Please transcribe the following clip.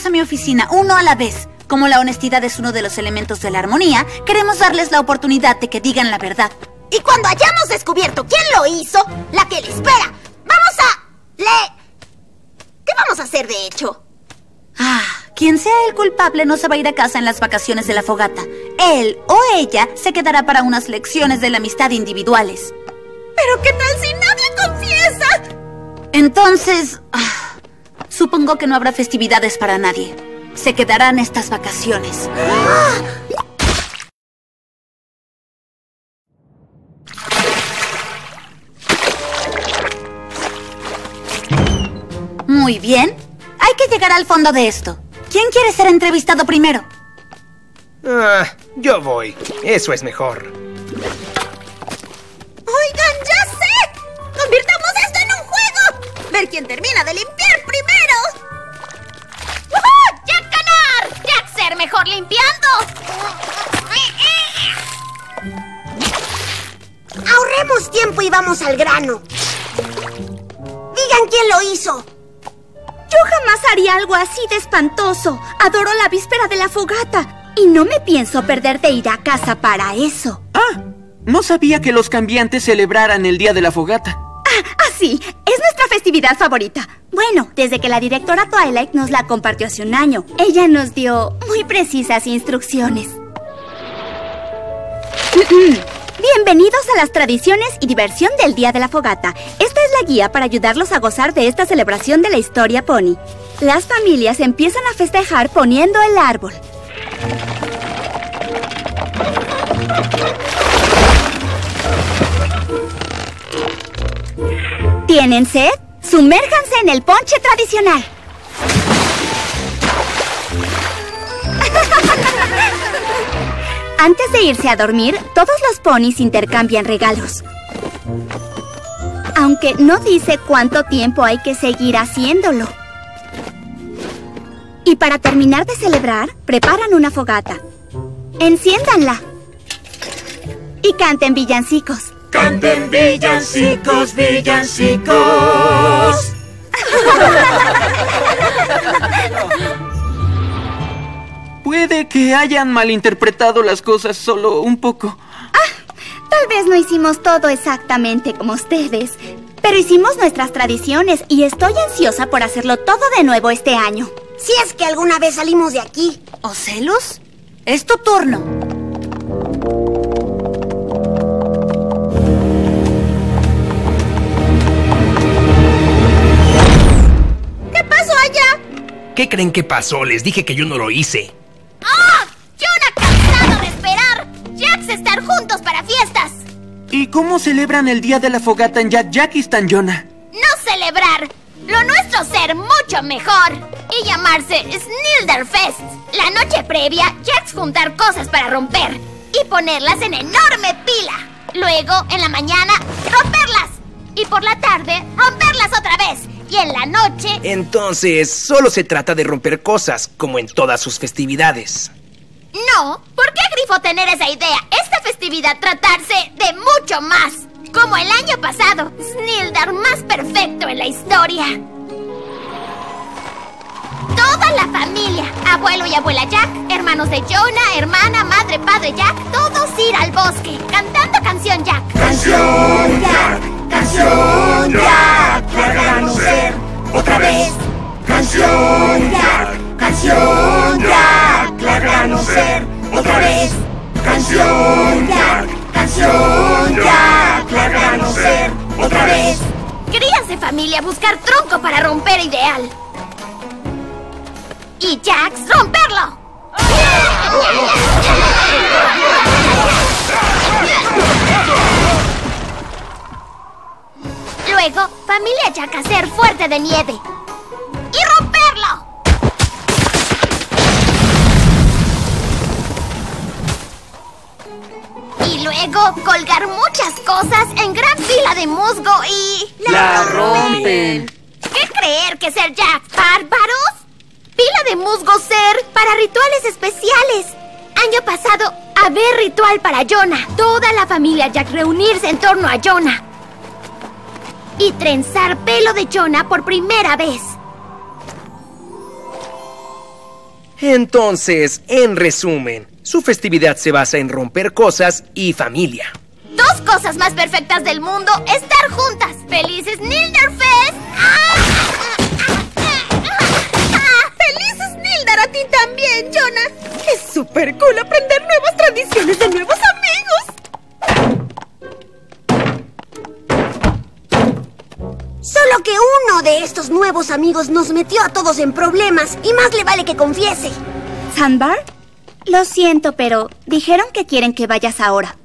a mi oficina, uno a la vez. Como la honestidad es uno de los elementos de la armonía, queremos darles la oportunidad de que digan la verdad. Y cuando hayamos descubierto quién lo hizo, la que le espera, ¿Qué vamos a hacer, de hecho? Quien sea el culpable no se va a ir a casa en las vacaciones de la fogata. Él o ella se quedará para unas lecciones de la amistad individuales. ¿Pero qué tal si nadie confiesa? Entonces, supongo que no habrá festividades para nadie. Se quedarán estas vacaciones. Muy bien. Hay que llegar al fondo de esto. ¿Quién quiere ser entrevistado primero? Yo voy. Eso es mejor. ¡Oigan, ya sé! ¡Convirtamos esto en un juego! ¡Ver quién termina de limpiar primero! ¡Woohoo! ¡Jack ganar! ¡Jack ser mejor limpiando! Ahorremos tiempo y vamos al grano. Digan quién lo hizo. Yo jamás haría algo así de espantoso. Adoro la víspera de la fogata. Y no me pienso perder de ir a casa para eso. No sabía que los cambiantes celebraran el Día de la Fogata. Sí, es nuestra festividad favorita. Bueno, desde que la directora Twilight nos la compartió hace un año. Ella nos dio muy precisas instrucciones. Bienvenidos a las tradiciones y diversión del Día de la Fogata. Esta es la guía para ayudarlos a gozar de esta celebración de la historia pony. Las familias empiezan a festejar poniendo el árbol. ¿Tienen sed? Sumérjanse en el ponche tradicional. Antes de irse a dormir, todos los ponis intercambian regalos. Aunque no dice cuánto tiempo hay que seguir haciéndolo. Y para terminar de celebrar, preparan una fogata. Enciéndanla. Y canten villancicos. ¡Canten villancicos, villancicos! Puede que hayan malinterpretado las cosas solo un poco. Tal vez no hicimos todo exactamente como ustedes, pero hicimos nuestras tradiciones y estoy ansiosa por hacerlo todo de nuevo este año. Si es que alguna vez salimos de aquí. ¿Ocelus? Es tu turno. ¿Qué pasó allá? ¿Qué creen que pasó? Les dije que yo no lo hice. ¡Jonah cansado de esperar! ¡Jacks estar juntos para fiestas! ¿Y cómo celebran el Día de la Fogata en Jackistan, Jonah? ¡No celebrar! Lo nuestro ser mucho mejor y llamarse Snilderfest. La noche previa, Jacks juntar cosas para romper y ponerlas en enorme pila. Luego, en la mañana, romperlas. Y por la tarde, romperlas otra vez. Y en la noche... Entonces, solo se trata de romper cosas, como en todas sus festividades. No, ¿por qué Grifo tener esa idea? Esta festividad tratarse de mucho más. Como el año pasado, Snildar más perfecto en la historia. Toda la familia, abuelo y abuela Jack, hermanos de Jonah, hermana, madre, padre Jack, todos ir al bosque, cantando Canción Jack. ¡Canción Jack! ¡Canción Jack! ¡Larganos ser otra vez! ¡Canción Jack! ¡Canción Jack! ¡Larganos ser otra vez! ¡Canción Jack! ¡Canción Jack! ¡Larganos ser otra vez! Críanse familia, buscar tronco para romper ideal. Y Jax, romperlo. Luego, familia Jack hacer fuerte de nieve. ¡Y romperlo! Y luego, colgar muchas cosas en gran pila de musgo y... ¡La rompen! ¿Qué creer que ser Jack? ¿Bárbaros? Pila de musgo ser para rituales especiales. Año pasado, haber ritual para Jonah. Toda la familia Jack reunirse en torno a Jonah. Y trenzar pelo de Jonah por primera vez. Entonces, en resumen, su festividad se basa en romper cosas y familia. Dos cosas más perfectas del mundo: estar juntas. ¡Felices Snilderfest! ¡Feliz Snildar a ti también, Jonah! ¡Es súper cool aprender nuevas tradiciones de nuevos amigos! Solo que uno de estos nuevos amigos nos metió a todos en problemas y más le vale que confiese. ¿Sandbar? Lo siento, pero dijeron que quieren que vayas ahora.